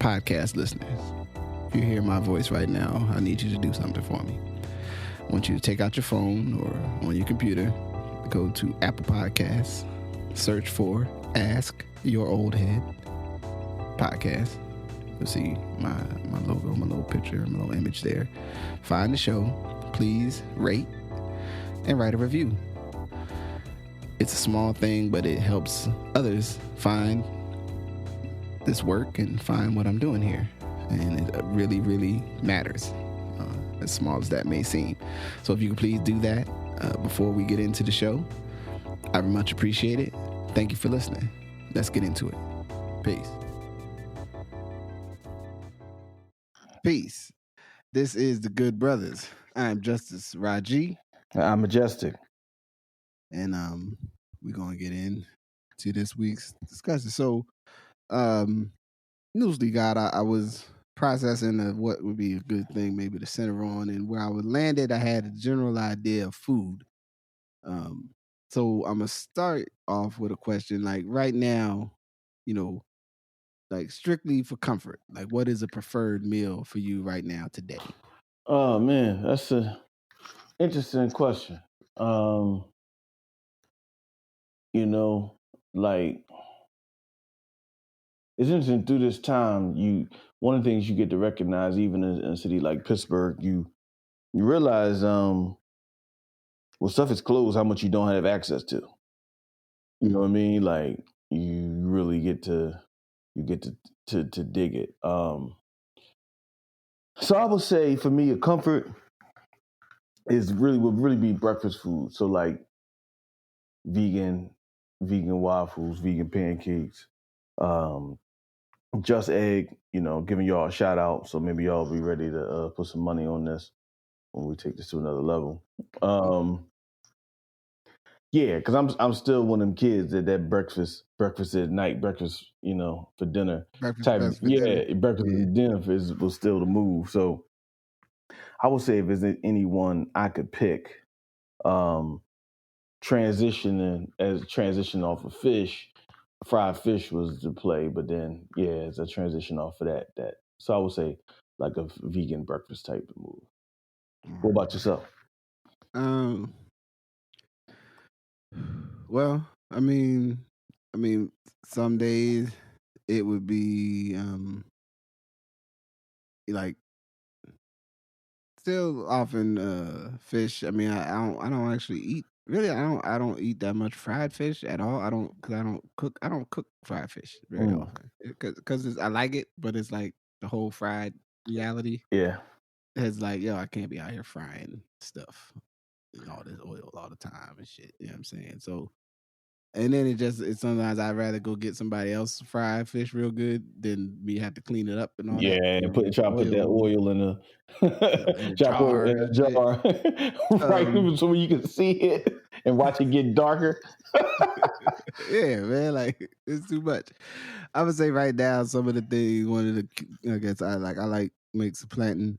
podcast listeners, if you hear my voice right now, I need you to do something for me. I want you to take out your phone or on your computer, go to Apple Podcasts, search for Ask Your Oldhead podcast. You'll see my logo, my little picture, my little image there. Find the show. Please rate and write a review. It's a small thing, but it helps others find this work and find what I'm doing here. And it really, really matters, as small as that may seem. So if you could please do that before we get into the show, I would much appreciate it. Thank you for listening. Let's get into it. Peace. Peace. This is the Good Brothers. I'm Justice Rajee. I'm Majestic. And we're going to get into this week's discussion. So, Newsly God, I was processing of what would be a good thing maybe to center on, and where I would landed, I had a general idea of food. So I'm gonna start off with a question, like right now, like strictly for comfort, like what is a preferred meal for you right now today? Oh man, that's a interesting question. Like it's interesting through this time. One of the things you get to recognize, even in a city like Pittsburgh, you realize when stuff is closed, how much you don't have access to. You know what I mean? Like you really get to dig it. So I would say for me, a comfort would really be breakfast food. So like vegan waffles, vegan pancakes, just egg, giving y'all a shout out. So maybe y'all be ready to put some money on this when we take this to another level. Yeah, because I'm still one of them kids that breakfast at night, breakfast, for dinner. Breakfast Type, for dinner. breakfast and dinner was still the move. So I would say if there's anyone I could pick, transition off of fish, fried fish was the play, but then it's a transition off of that. So I would say like a vegan breakfast type of move. What about yourself? Well, I mean, some days it would be like still often fish. I mean, I don't actually eat. Really, I don't eat that much fried fish at all. I don't cook fried fish very often because I like it, but it's like the whole fried reality. Yeah, it's like, yo, I can't be out here frying stuff and all this oil all the time and shit. You know what I'm saying? So. And then it's sometimes I'd rather go get somebody else fried fish real good than me have to clean it up and all that. Yeah, and put that oil in a jar. In a jar. Right, so you can see it and watch it get darker. Yeah, man, like it's too much. I would say right now some of the things, one of the, I guess I like makes plantain,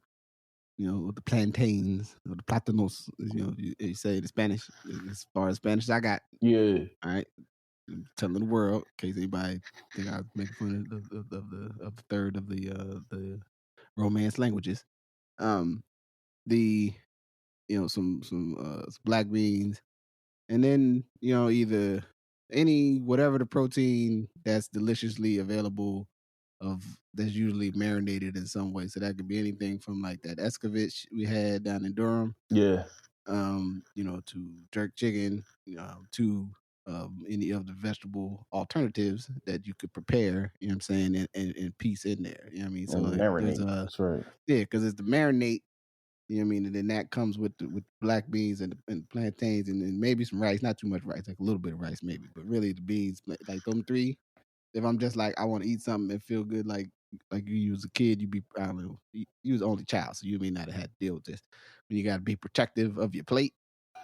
with the plantains or the plátanos, you say in Spanish, as far as Spanish I got. Yeah. All right. I'm telling the world, in case anybody think I was making fun of the third of the Romance languages. Some black beans, and then either whatever the protein that's deliciously available that's usually marinated in some way. So that could be anything from like that escovitch we had down in Durham. Yeah. To jerk chicken, to any of the vegetable alternatives that you could prepare, you know what I'm saying, and piece in there. You know what I mean? So marinate. That's right. Yeah, because it's the marinate, you know what I mean, and then that comes with black beans and plantains and maybe some rice, not too much rice, like a little bit of rice maybe, but really the beans, like them three. If I'm just like I want to eat something and feel good, like you was a kid, I don't know, you was the only child, so you may not have had to deal with this. When you got to be protective of your plate.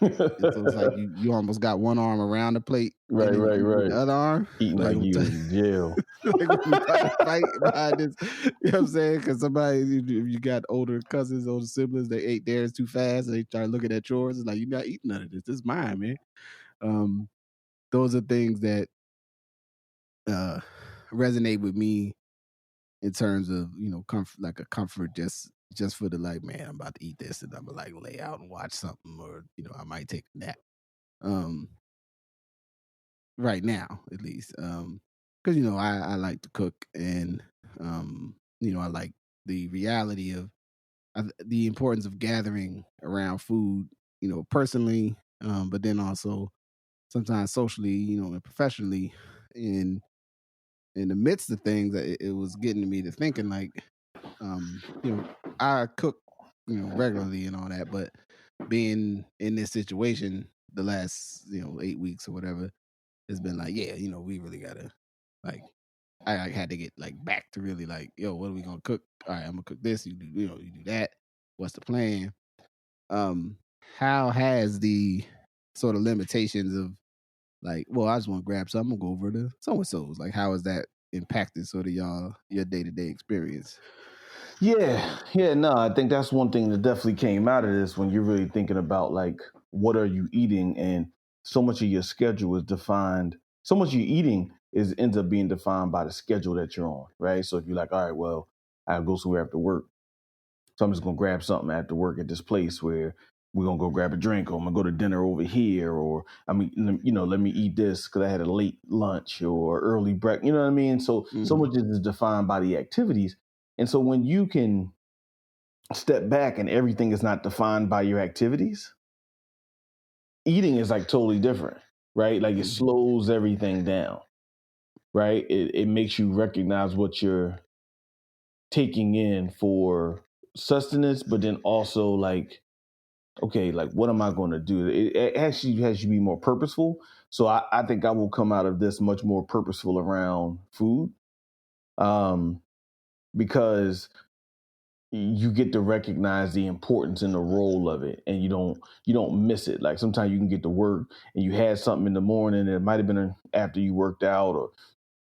And so it's like you almost got one arm around the plate, right. The other arm eating like you was in jail. Like when you try to fight behind this, you know what I'm saying? Because somebody, if you got older cousins, older siblings, they ate theirs too fast, and they start looking at yours. It's like, you're not eating none of this. This is mine, man. Those are things that resonate with me in terms of, you know, comfort, like a comfort just for the like, man, I'm about to eat this and I'm gonna like lay out and watch something, or, you know, I might take a nap. Um, right now, at least. Because, you know, I like to cook, and you know, I like the reality of the importance of gathering around food, you know, personally, but then also sometimes socially, you know, and professionally. In in the midst of things, it was getting me to thinking like, you know, I cook, you know, regularly and all that, but being in this situation the last, you know, 8 weeks or whatever, has been like, yeah, you know, we really gotta like, I had to get like back to really like, yo, what are we gonna cook? All right, I'm gonna cook this. You do, you know, you do that. What's the plan? Um, how has the sort of limitations of like, well, I just want to grab something, I'm gonna go over to so and so's. Like, how has that impacted sort of your day to day experience? Yeah, no, I think that's one thing that definitely came out of this when you're really thinking about like what are you eating, and so much of your schedule is defined. So much of your eating is ends up being defined by the schedule that you're on, right? So if you're like, all right, well, I go somewhere after work, so I'm just gonna grab something after work at this place where we're gonna go grab a drink, or I'm gonna go to dinner over here, or I mean, you know, let me eat this because I had a late lunch or early breakfast. You know what I mean? So Mm-hmm. much is defined by the activities, and so when you can step back and everything is not defined by your activities, eating is like totally different, right? Like it Mm-hmm. slows everything down, right? It makes you recognize what you're taking in for sustenance, but then also like, okay, like what am I going to do? It actually has you be more purposeful. So I think I will come out of this much more purposeful around food, um, because you get to recognize the importance and the role of it, and you don't miss it. Like sometimes you can get to work and you had something in the morning, and it might have been after you worked out, or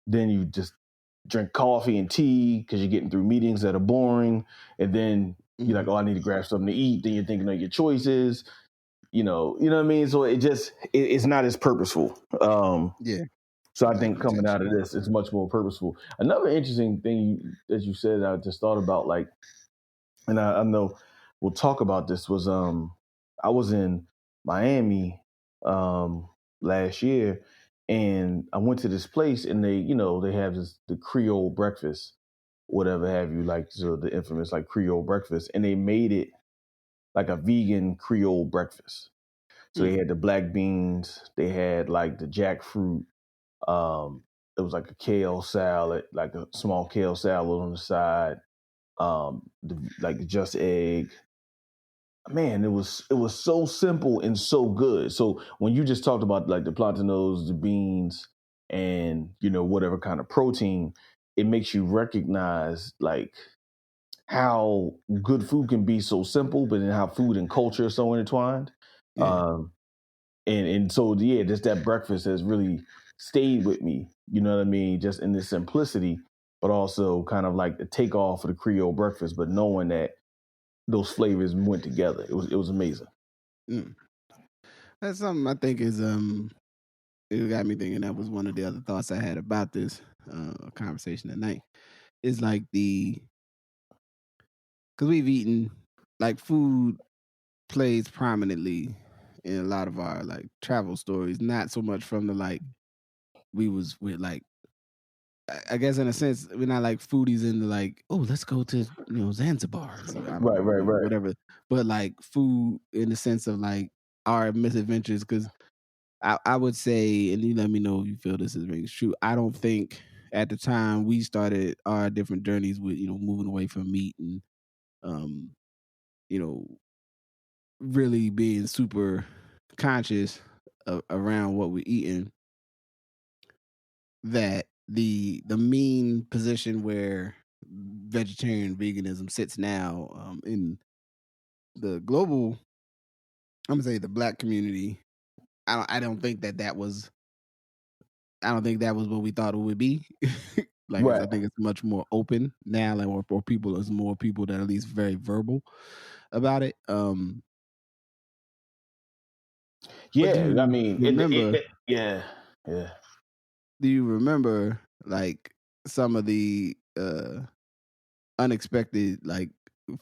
then you just drink coffee and tea because you're getting through meetings that are boring, and then you're like, Mm-hmm. oh, I need to grab something to eat. Then you're thinking of your choices, you know what I mean. So it's not as purposeful. Yeah, So I like think coming out of intentional. this, it's much more purposeful. Another interesting thing that you said, I just thought about, like, and I know we'll talk about this, was I was in Miami last year, and I went to this place, and they have the Creole breakfast, whatever have you, like, so the infamous like Creole breakfast, and they made it like a vegan Creole breakfast. So they Mm. had the black beans, they had like the jackfruit, um it was like a kale salad, like a small kale salad on the side, like just egg. Man, it was so simple and so good. So when you just talked about like the plantanos, the beans, and whatever kind of protein, it makes you recognize like how good food can be so simple, but then how food and culture are so intertwined. Yeah, Um, and so yeah, just that breakfast has really stayed with me. You know what I mean? Just in this simplicity, but also kind of like the takeoff of the Creole breakfast, but knowing that those flavors went together. It was amazing. mm. That's something I think is it got me thinking. That was one of the other thoughts I had about this conversation tonight. Is like the because we've eaten like food plays prominently in a lot of our like travel stories. Not so much from the like we was with like I guess in a sense we're not like foodies in the like, oh, let's go to, you know, Zanzibar, so I don't Right, know, right, you know, right. whatever, but like food in the sense of like our misadventures. Because I would say, and you let me know if you feel this is rings true, I don't think at the time we started our different journeys with, you know, moving away from meat and um you know, really being super conscious around what we're eating, that the mean position where vegetarian veganism sits now in the global, I'm gonna say the black community. I don't think that was, I don't think that was what we thought it would be. Like I Right. think it's much more open now. Like more people, there's more people that are at least very verbal about it. But do Yeah, I you mean, remember? yeah, yeah. Do you remember like some of the unexpected like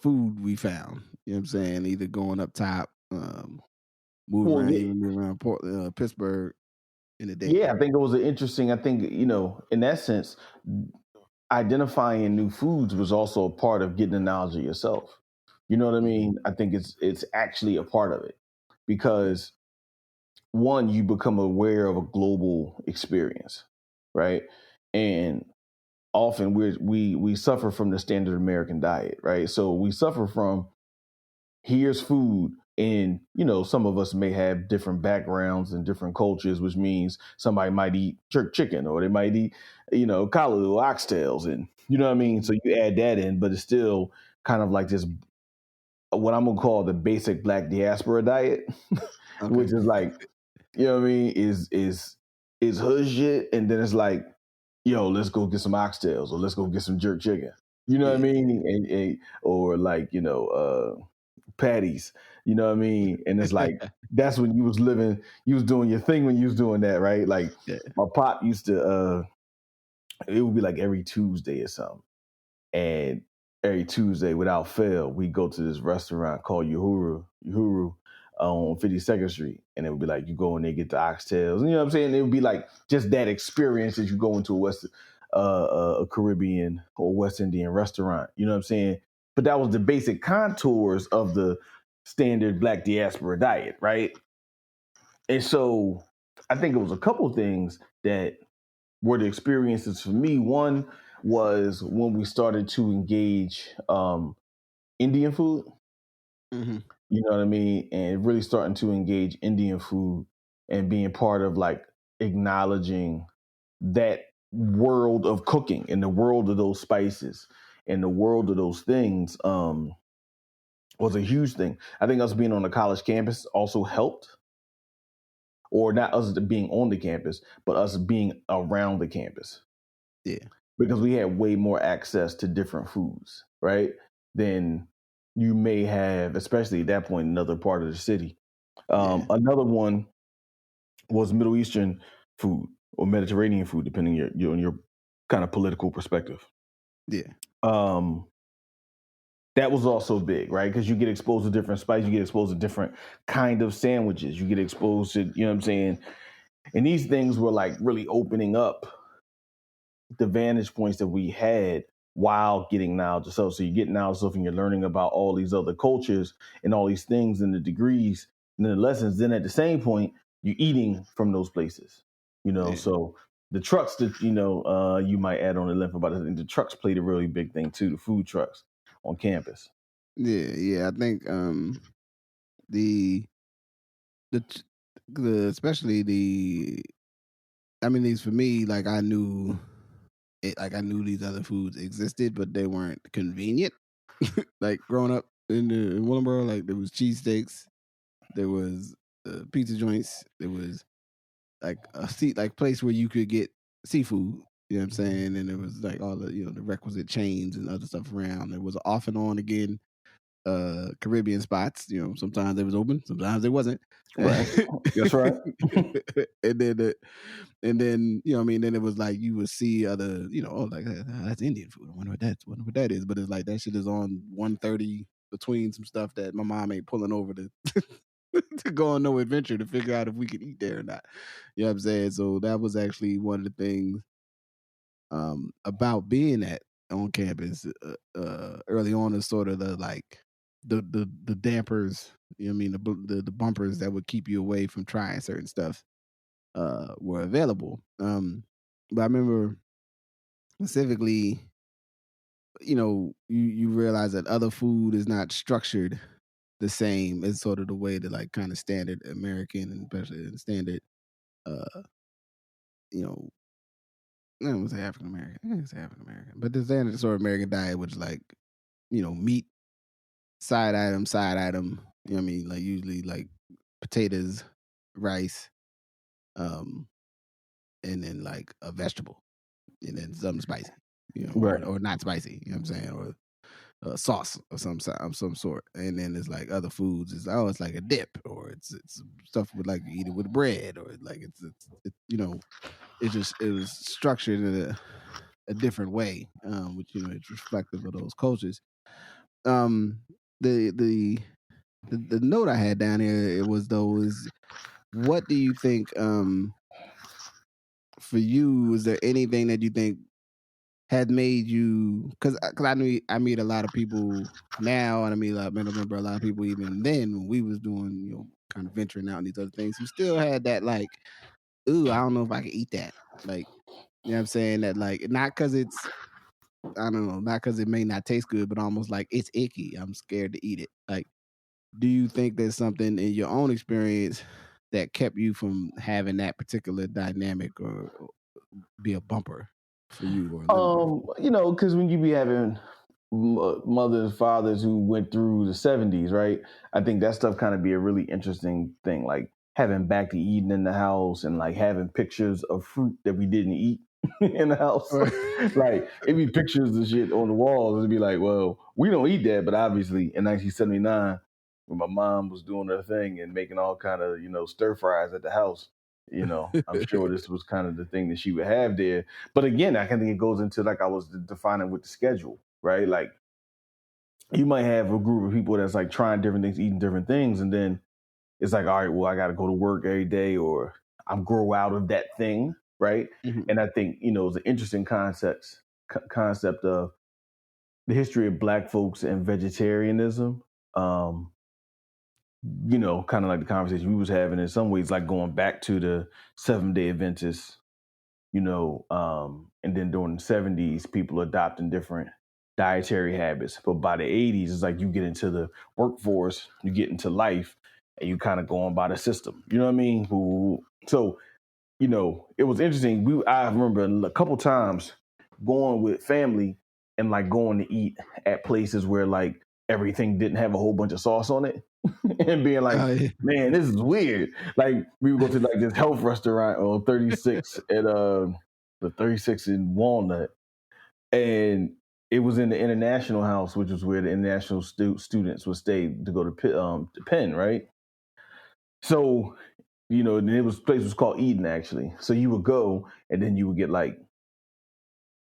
food we found. You know what I'm saying? Either going up top, moving Well, around, yeah, even moving around Pittsburgh in the yeah, I daytime. think it was an interesting. I think in that sense, identifying new foods was also a part of getting the knowledge of yourself. You know what I Mhm. mean? I think it's actually a part of it because one, you become aware of a global experience, right? And often we suffer from the standard American diet, right? So we suffer from here's food, and some of us may have different backgrounds and different cultures, which means somebody might eat jerk chicken or they might eat collard or oxtails, and you know what I mean. So you add that in, but it's still kind of like this what I'm gonna call the basic Black diaspora diet, Okay. which is like what I mean is hood shit, and then it's like, yo, let's go get some oxtails or let's go get some jerk chicken. You know what I Yeah. mean? Or like patties. You know what I mean? And it's like that's when you was living, you was doing your thing when you was doing that, right? Like Yeah. my pop used to it would be like every Tuesday or something. And every Tuesday, without fail, we go to this restaurant called Uhuru on 52nd Street. And it would be like, you go in there, get the oxtails. You know what I'm saying? It would be like just that experience as you go into a Caribbean or West Indian restaurant. You know what I'm saying? But that was the basic contours of the standard Black diaspora diet, right? And so I think it was a couple things that were the experiences for me. One was when we started to engage Indian food, Hmm. you know what I mean? And really starting to engage Indian food and being part of like acknowledging that world of cooking and the world of those spices and the world of those things was a huge thing. I think us being on the college campus also helped, or not us being on the campus, but us being around the campus, Yeah. because we had way more access to different foods, right? Than you may have, especially at that point, in another part of the city. Yeah. Another one was Middle Eastern food or Mediterranean food, depending your kind of political perspective. Yeah. Um, that was also big, right? Because you get exposed to different spices, you get exposed to different kind of sandwiches, you get exposed to, you know what I'm saying? And these things were like really opening up the vantage points that we had while getting knowledge yourself. So you get knowledge yourself and you're learning about all these other cultures and all these things and the degrees and the lessons. Then at the same point, you're eating from those places, Yeah. So the trucks that, you might add on the left about it. And the trucks played a really big thing too, the food trucks on campus. Yeah. Yeah. I think the the t- the especially the I mean these for me like I knew it like I knew these other foods existed but they weren't convenient. Like growing up in Willingboro, like there was cheesesteaks, there was pizza joints, there was like a seat like place where you could get seafood. You know what I'm saying? And there was like all the the requisite chains and other stuff around. There was off and on again Caribbean spots. Sometimes they was open, sometimes they wasn't. Right. That's right. and then and then what I mean, then it was like you would see other, oh, like that's Indian food. Wonder what that is. But it's like that shit is on 130 between some stuff that my mom ain't pulling over to to go on no adventure to figure out if we could eat there or not. You know what I'm saying? So that was actually one of the things about being at on campus early on is sort of the like the dampers, you know what I mean, the bumpers that would keep you away from trying certain stuff were available. But I remember specifically, you realize that other food is not structured the same as sort of the way that like kind of standard American and especially standard uh you know I don't want to say African American. I can't say African American, but the standard sort of American diet, which like meat, side item. You know what I mean? Like usually like potatoes, rice, um, and then like a vegetable, and then something spicy, Right. or not spicy. You know what I'm saying? Or sauce of some sort. And then it's like other foods. It's like a dip, or it's stuff with like you eat it with bread, or like it's it was structured in a different way, which it's reflective of those cultures. The note I had down here is what do you think for you? Is there anything that you think had made you? Because I meet a lot of people now, and I remember a lot of people even then when we was doing kind of venturing out and these other things who still had that like, ooh, I don't know if I can eat that. Like, you know what I'm saying? That like not because it's I don't know, not because it may not taste good, but almost like it's icky. I'm scared to eat it. Like, do you think there's something in your own experience that kept you from having that particular dynamic or be a bumper for you or a limiter? Because when you be having mothers, fathers who went through the 70s, right? I think that stuff kind of be a really interesting thing, like having back to eating in the house and like having pictures of fruit that we didn't eat in the house. Like it'd be pictures of shit on the walls. It'd be like, well, we don't eat that, but obviously in 1979, when my mom was doing her thing and making all kind of stir fries at the house, I'm sure this was kind of the thing that she would have there. But again, I can think it goes into like I was defining with the schedule, right? Like you might have a group of people that's like trying different things, eating different things, and then it's like, all right, well, I got to go to work every day, or I'm grow out of that thing, right? Mhm. And I think it's an interesting concept of the history of Black folks and vegetarianism. Kind of like the conversation we was having in some ways, like going back to the Seventh-day Adventists, and then during the 70s, people adopting different dietary habits. But by the 80s, it's like you get into the workforce, you get into life, and you kind of going by the system. You know what I mean? So, it was interesting. I remember a couple times going with family and like going to eat at places where like everything didn't have a whole bunch of sauce on it. And being like, Yeah. man, this is weird. Like we would go to like this health restaurant on 36 at the 36 in Walnut, and it was in the International House, which was where the international students would stay to go to Penn, right? So and place was called Eden actually. So you would go and then you would get like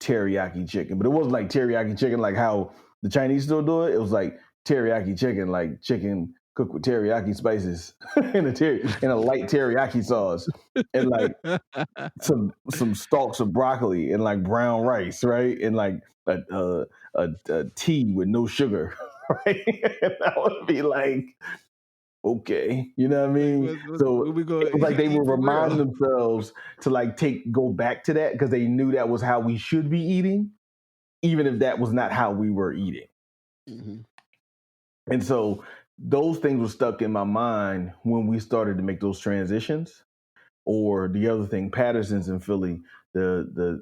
teriyaki chicken, but it wasn't like teriyaki chicken like how the Chinese still do it. It was like teriyaki chicken, like chicken cooked with teriyaki spices and a light teriyaki sauce, and like some stalks of broccoli and like brown rice, right, and like a tea with no sugar, right? And that would be like, okay, you know what I mean? So we go it was like they eat would for remind real. themselves to like go back to that because they knew that was how we should be eating, even if that was not how we were eating. Mm-hmm. And so those things were stuck in my mind when we started to make those transitions. Or the other thing, Patterson's in Philly, the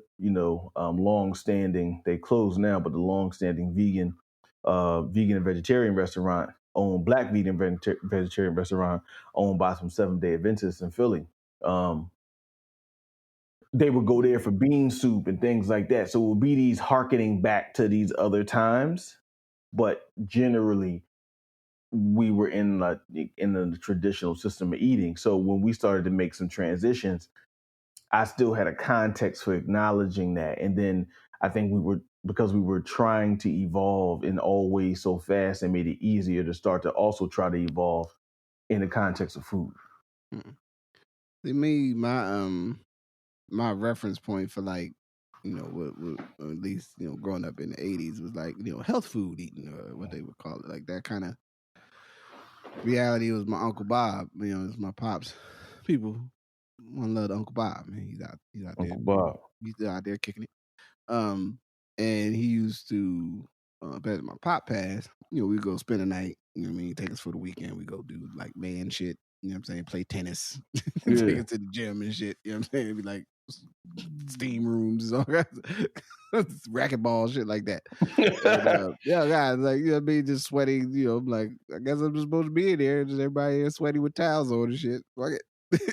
long standing, they closed now, but the long standing vegan and vegetarian restaurant Black vegan vegetarian restaurant owned by some Seventh-day Adventists in Philly. They would go there for bean soup and things like that. So it would be these hearkening back to these other times, but generally we were in the traditional system of eating. So when we started to make some transitions, I still had a context for acknowledging that. And then I think because we were trying to evolve in all ways so fast, and made it easier to start to also try to evolve in the context of food. To me, my reference point for like, what at least, growing up in the 80s was like, health food eating or what they would call it. Like that kind of reality was my Uncle Bob, it's my pops. People one love Uncle Bob, man. He's out there. Uncle Bob. He's out there kicking it. And he used to after my pop passed, we go spend a night, take us for the weekend. We go do like man shit, play tennis, take us to the gym and shit, It'd be like steam rooms, all kinds of racquetball shit like that. And, guys, like, just sweating, like, I guess I'm just supposed to be in there, just everybody here sweaty with towels on and shit. Fuck it.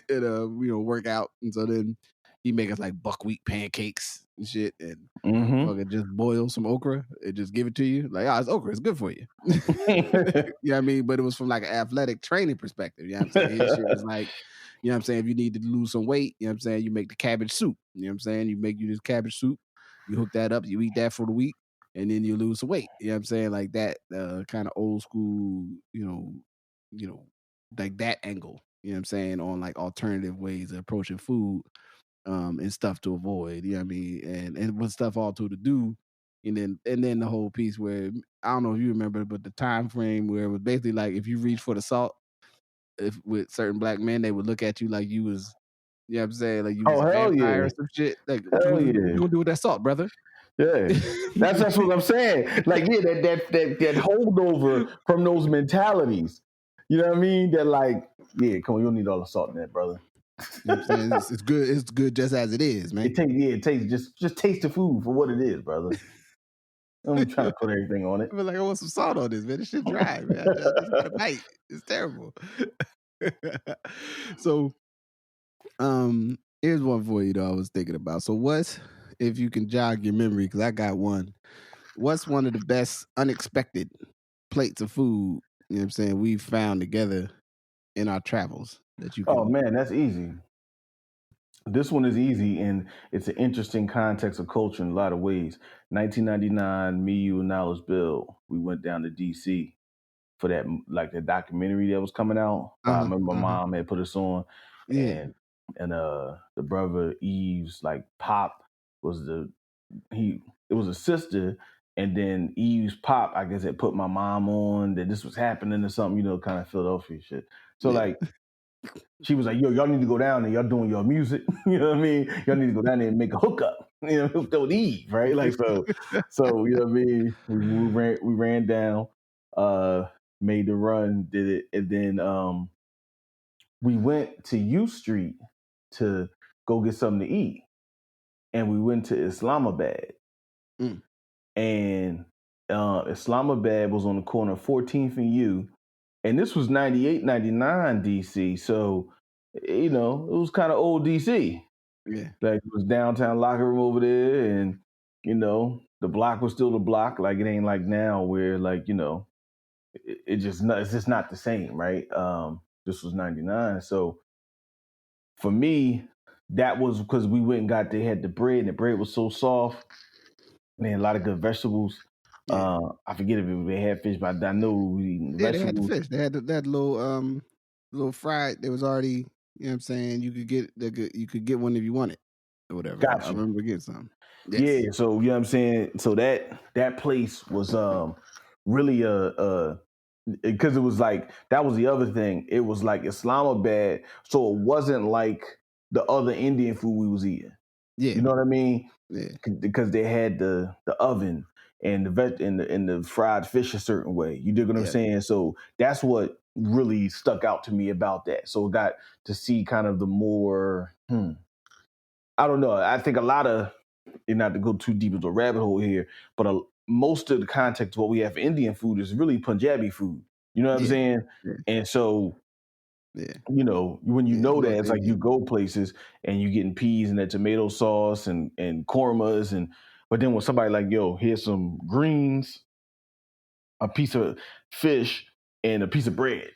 And work out. And so then he make us like buckwheat pancakes and shit, and fucking just boil some okra and just give it to you. Like, it's okra, it's good for you. You know what I mean? But it was from like an athletic training perspective. You know what I'm saying? His shit was like, if you need to lose some weight, you make the cabbage soup. You know what I'm saying? You this cabbage soup, You hook that up, you eat that for the week, and then you lose some weight. You know what I'm saying? Like that kind of old school, like that angle. You know what I'm saying? On like alternative ways of approaching food, and stuff to avoid. You know what I mean? And what stuff all to do. And then the whole piece where I don't know if you remember, but the time frame where it was basically like if you reach for the salt, if with certain black men, they would look at you like you was, you know what I'm saying, like you was Oh a hell vampire yeah, or some shit. Like hell what yeah. you gonna do with that salt, brother? Yeah, that's what I'm saying. Like, yeah, that holdover from those mentalities. You know what I mean? That like, yeah, come on, you don't need all the salt in that, brother. You know what I'm saying? It's good. It's good just as it is, man. It tastes just taste the food for what it is, brother. I'm trying to put everything on it. I feel like I want some salt on this, man. This shit dry, man. I just got a bite. It's terrible. So, here's one for you though. I was thinking about. So, what's if you can jog your memory? Because I got one. What's one of the best unexpected plates of food? You know what I'm saying? We've found together in our travels that you Oh can. man, that's easy. This one is easy, and it's an interesting context of culture in a lot of ways. 1999, me, you, and Knowledge Bill, we went down to DC for that, like the documentary that was coming out. I remember my mom had put us on, Yeah. and the brother Eve's like pop was it was a sister, and then Eve's pop, I guess, had put my mom on that this was happening or something, kind of Philadelphia shit. So Yeah. like she was like, yo, y'all need to go down there, y'all doing your music. You know what I mean? Y'all need to go down there and make a hookup. Hooked up with Eve, right? Like so you know what I mean? We ran down, made the run, did it, and then we went to U Street to go get something to eat. And we went to Islamabad. Mm. And Islamabad was on the corner of 14th and U. And this was 98, 99 DC. So, it was kind of old DC. Yeah. Like it was downtown locker room over there. And, the block was still the block. Like it ain't like now where like, it's just not the same, right? This was 99. So for me, that was because we went and they had the bread, and the bread was so soft. Man, a lot of good vegetables. Yeah. I forget if they had fish, but I know we eating Yeah, they had the vegetables. fish. They had that little fried. There was already, you know what I'm saying. You could get one if you wanted or whatever. I Gotcha. remember getting some. Yes. Yeah, so you know what I'm saying. So that place was really because it was like that was the other thing. It was like Islamabad, so it wasn't like the other Indian food we was eating. Yeah. You know what I mean? Yeah. Because they had the oven and the fried fish a certain way. You dig what I'm saying? So that's what really stuck out to me about that. So got to see kind of the more I don't know. I think a lot of, and not to go too deep into a rabbit hole here, but most of the context of what we have for Indian food is really Punjabi food. You know what I'm saying? Yeah. And so, Yeah. when you know that, North it's like you Indian. go places and you getting peas and that tomato sauce and kormas but then when somebody like, yo, here's some greens, a piece of fish, and a piece of bread.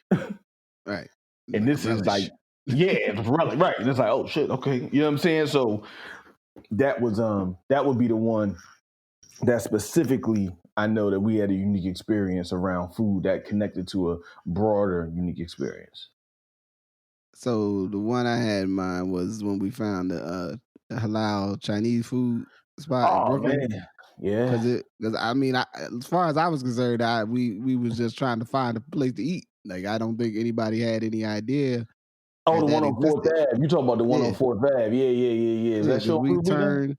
Right. And Like a this is like, relish. yeah, it's relish, right. And it's like, oh shit, okay. You know what I'm saying? So that would be the one that specifically I know that we had a unique experience around food that connected to a broader unique experience. So the one I had in mind was when we found the halal Chinese food spot in Oh Brooklyn. man, yeah. Because I mean, as far as I was concerned, we was just trying to find a place to eat. Like I don't think anybody had any idea Oh, the that one on Fourth existed. Ave. You talking about the one Yeah. on Fourth Ave? Yeah. Is Yeah, that because show we weekend? turned.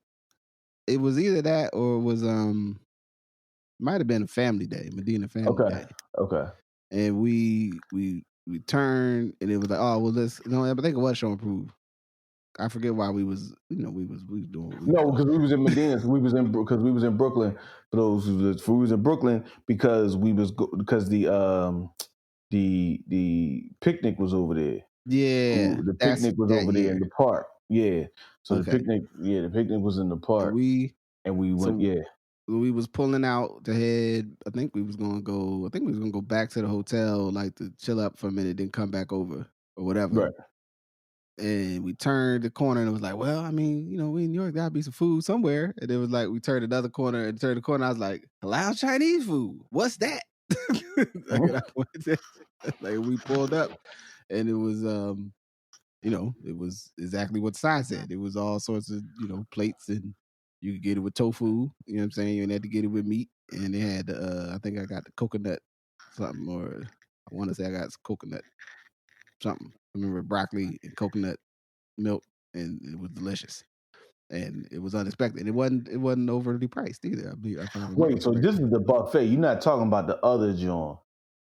It was either that or it was might have been a family day, Medina family day. Okay. And we turned and it was like, oh well, let's I think it was show and prove. I forget why we was we was doing what we No, was because we was in Medina. We was in Brooklyn. For those who was in Brooklyn because the picnic was over there. Yeah, The that's picnic was that over there in year. the park. Yeah. So Okay. the picnic was in the And park. And we went, we was pulling out to head. I think we was gonna go back to the hotel, like to chill up for a minute, then come back over or whatever. Right. And we turned the corner and it was like, well, I mean, we in New York, gotta be some food somewhere. And it was like, we turned another corner and turned the corner. I was like, halal Chinese food. What's that? Like we pulled up and it was, it was exactly what the sign said. It was all sorts of, plates, and you could get it with tofu. You know what I'm saying? You didn't have to get it with meat. And they had, I think I got the coconut something, or I want to say I got coconut something. I remember broccoli and coconut milk, and it was delicious. And it was unexpected. It wasn't overly priced either. If I remember Wait, so correctly. this is the buffet. You're not talking about the other joint.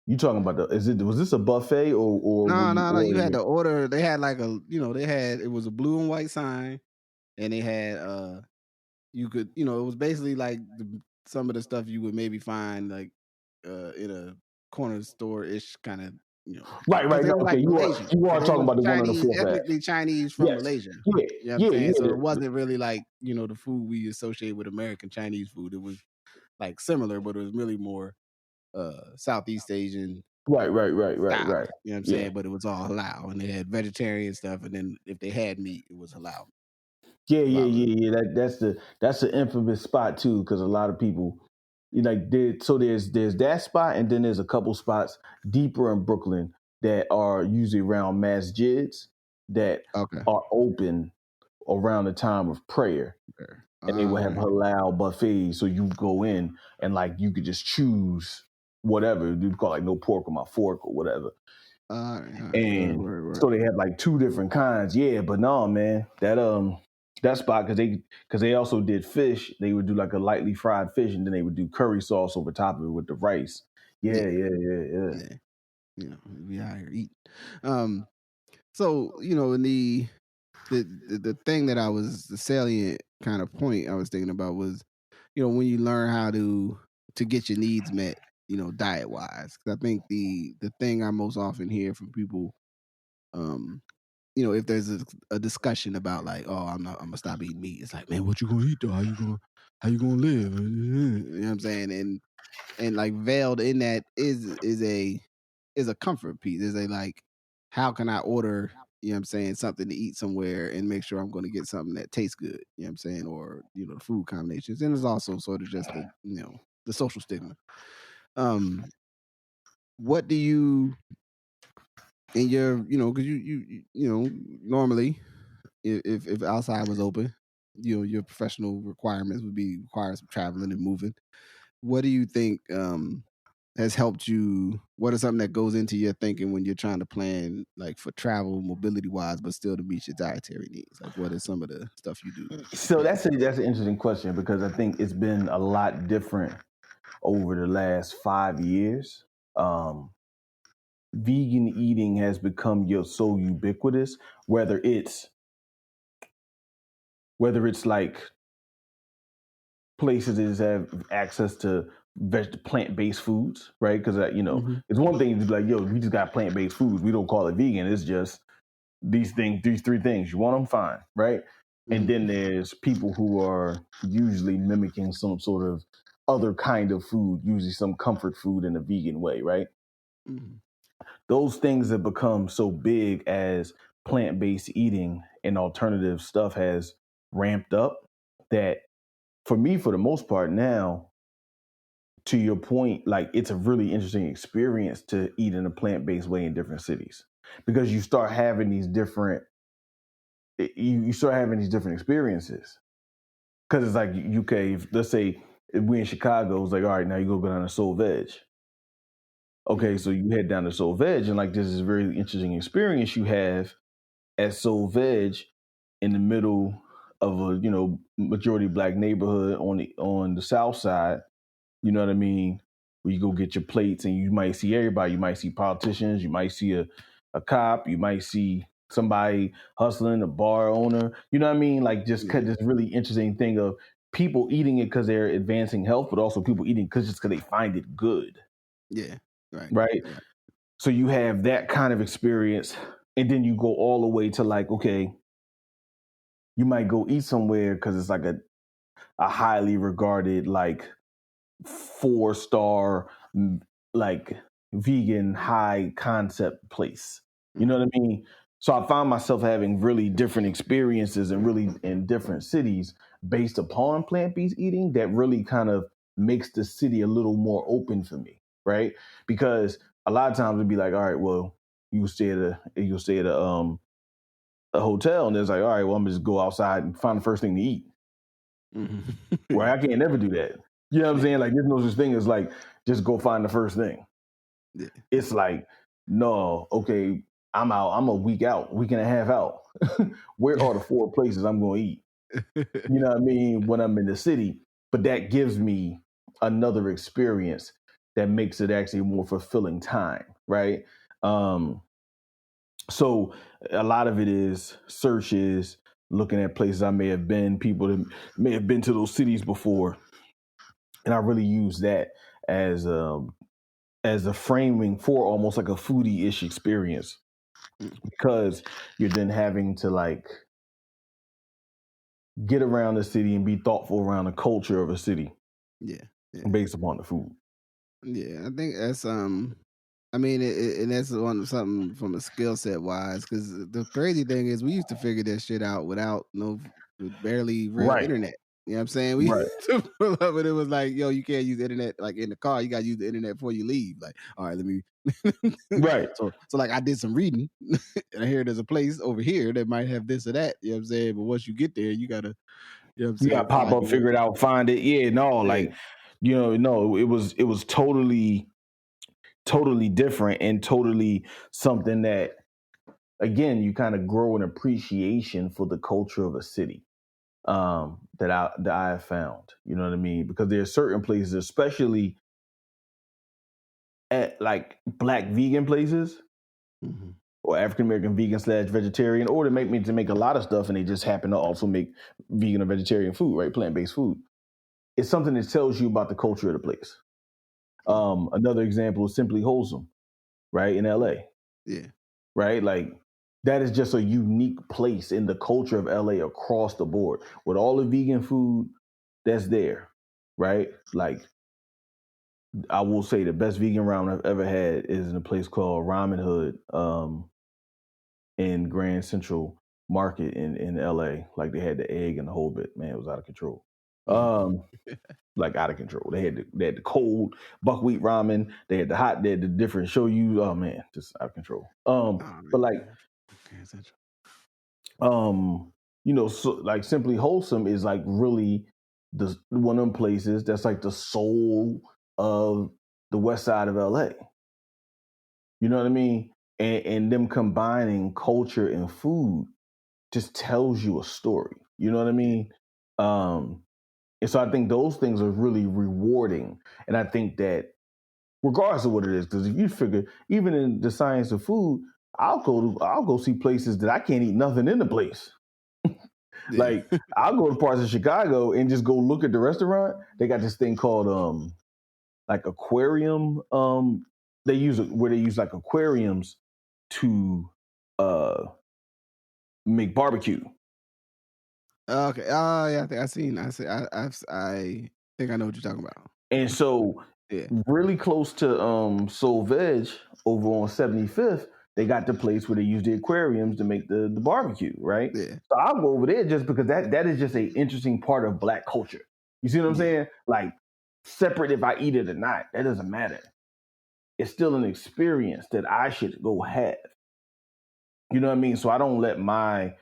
You talking about was this a buffet or were you No. You had ordering? to order. They had like it was a blue and white sign, and they had you could it was basically like some of the stuff you would maybe find like in a corner store ish kind of Right, because they no, were okay. like Malaysian. You Like are they talking was about the one on the Chinese, fourth edge. ethnically Chinese from Yes. Malaysia. Yeah. You know what I'm saying? So Yeah. it wasn't really like, the food we associate with American Chinese food. It was like similar, but it was really more Southeast Asian Right. style. You know what I'm Yeah. saying? But it was all halal, and they had vegetarian stuff, and then if they had meat, it was halal. Yeah. That's the infamous spot too, because a lot of people, there's that spot, and then there's a couple spots deeper in Brooklyn that are usually around masjids that Okay. are open around the time of prayer. And they would have halal buffets, so you go in and like you could just choose whatever you call like no pork on my fork or whatever. And so they have like two different kinds. Yeah, but no, man, that spot because they also did fish. They would do like a lightly fried fish, and then they would do curry sauce over top of it with the rice. Yeah. We out here eating. So in the thing that the salient kind of point I was thinking about was, when you learn how to get your needs met, diet wise. Because I think the thing I most often hear from people, if there's a discussion about like, oh, I'm gonna stop eating meat. It's like, man, what you gonna eat though? How you gonna live? You know what I'm saying? And like veiled in that is a comfort piece. Is a like, how can I order, you know what I'm saying, something to eat somewhere and make sure I'm going to get something that tastes good, you know what I'm saying, or the food combinations. And there's also sort of just the social stigma. What do you in your because you normally if outside was open, your professional requirements would require some traveling and moving. What do you think has helped you? What is something that goes into your thinking when you're trying to plan like for travel, mobility wise, but still to meet your dietary needs? Like, what is some of the stuff you do? So that's an interesting question because I think it's been a lot different over the last 5 years. Vegan eating has become so ubiquitous, whether it's like places that have access to plant-based foods, right? Because it's one thing to be like, yo, we just got plant-based foods. We don't call it vegan. It's just these three things. You want them, fine, right? And then there's people who are usually mimicking some sort of other kind of food, usually some comfort food in a vegan way, right? Those things have become so big as plant-based eating and alternative stuff has ramped up that for me, for the most part now, to your point, like it's a really interesting experience to eat in a plant-based way in different cities because you start having these different experiences. Because it's like UK, let's say if we in Chicago, it's like, all right, now you go down to Soul Veg. Okay, so you head down to Soul Veg, and like this is a very interesting experience you have at Soul Veg in the middle of a majority black neighborhood on the south side. You know what I mean? Where you go get your plates, and you might see everybody. You might see politicians. You might see a cop. You might see somebody hustling, a bar owner. You know what I mean? Like just this really interesting thing of people eating it because they're advancing health, but also people eating because they find it good. Yeah. Right. So you have that kind of experience, and then you go all the way to like, okay, you might go eat somewhere because it's like a highly regarded like 4-star like vegan high concept place. You know what I mean? So I found myself having really different experiences and really in different cities based upon plant-based eating that really kind of makes the city a little more open for me, right? Because a lot of times it'd be like, all right, well, you'll stay at a hotel, and it's like, all right, well, I'm gonna just go outside and find the first thing to eat. Mm-hmm. Right? I can't never do that. You know what I'm saying? Like, there's no such thing as like just go find the first thing. Yeah. It's like, no, okay, I'm out. I'm a week and a half out. Where are the 4 places I'm going to eat? You know what I mean? When I'm in the city, but that gives me another experience that makes it actually a more fulfilling time, right? So a lot of it is searches, looking at places I may have been, people that may have been to those cities before, and I really use that as a framing for almost like a foodie-ish experience, because you're then having to like get around the city and be thoughtful around the culture of a city. Yeah. Based upon the food. Yeah, I think that's I mean, and that's something from a skill set wise, because the crazy thing is we used to figure that shit out without with barely real Right. internet. You know what I'm saying? We Right. used to pull up and it was like, yo, you can't use the internet like in the car. You got to use the internet before you leave. Like, all right, let me. Right. So like I did some reading, and I hear there's a place over here that might have this or that. You know what I'm saying? But once you get there, you gotta, you know what I'm You saying? got pop up, figure it out, find it. Yeah, no, like, no, it was totally different and totally something that, again, you kind of grow an appreciation for the culture of a city, that I have found. You know what I mean? Because there are certain places, especially at like Black vegan places, Mm-hmm. or African American vegan / vegetarian, or they make a lot of stuff, and they just happen to also make vegan or vegetarian food, right? Plant-based food. It's something that tells you about the culture of the place. Another example is Simply Wholesome, right, in LA. Yeah. Right? Like, that is just a unique place in the culture of LA across the board with all the vegan food that's there, right? Like, I will say the best vegan ramen I've ever had is in a place called Ramen Hood, in Grand Central Market in LA. Like, they had the egg and the whole bit. Man, it was out of control. Like, out of control. They had the cold buckwheat ramen. They had the hot. They had the different shoyu. Oh man, just out of control. But like, so like Simply Wholesome is like really one of them places that's like the soul of the west side of LA. You know what I mean? And them combining culture and food just tells you a story. You know what I mean? And so I think those things are really rewarding. And I think that regardless of what it is, because if you figure, even in the science of food, I'll go see places that I can't eat nothing in the place. Like, I'll go to parts of Chicago and just go look at the restaurant. They got this thing called like aquarium. They use like aquariums to make barbecue. Okay. Oh yeah, I think I think I know what you're talking about. And so, really close to Soul Veg over on 75th, they got the place where they use the aquariums to make the barbecue, right? Yeah. So I'll go over there just because that is just an interesting part of Black culture. You see what I'm saying? Like, separate if I eat it or not, that doesn't matter. It's still an experience that I should go have. You know what I mean? So I don't let my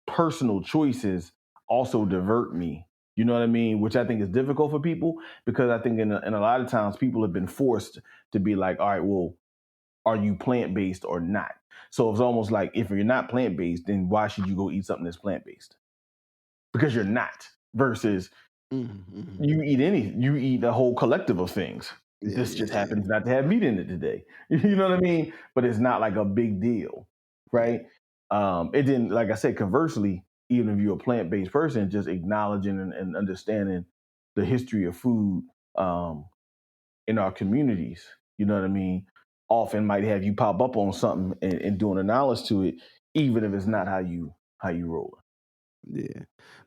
personal choices also divert me. You know what I mean? Which I think is difficult for people, because I think in a lot of times people have been forced to be like, all right, well, are you plant-based or not? So it's almost like, if you're not plant-based, then why should you go eat something that's plant-based? Because you're not. Versus you eat a whole collective of things. This just happens not to have meat in it today. You know what I mean? But it's not like a big deal, right? It didn't, like I said, conversely, even if you're a plant-based person, just acknowledging and understanding the history of food in our communities, you know what I mean, often might have you pop up on something and doing a knowledge to it, even if it's not how you roll. Yeah,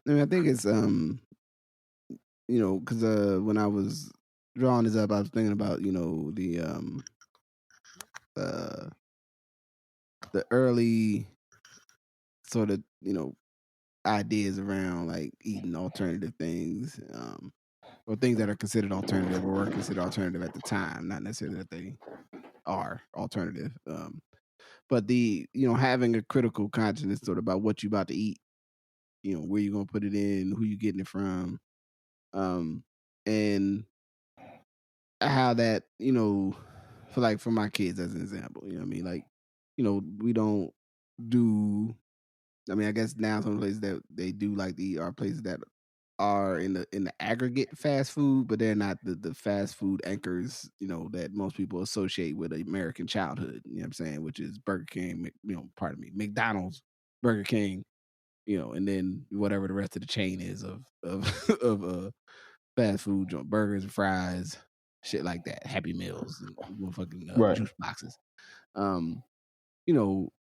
I mean, I think it's because when I was drawing this up, I was thinking about the early sort of, ideas around like eating alternative things, or things that are considered alternative or were considered alternative at the time, not necessarily that they are alternative. But having a critical consciousness sort of about what you about to eat, where you're gonna put it in, who you getting it from, and how that, for my kids as an example, you know what I mean? Like, we don't do, I mean, I guess now some places that they do like are places that are in the aggregate fast food, but they're not the fast food anchors, that most people associate with American childhood, you know what I'm saying, which is Burger King, pardon me, McDonald's, Burger King, and then whatever the rest of the chain is of of fast food joint, burgers and fries, shit like that, Happy Meals and motherfucking Right. juice boxes. And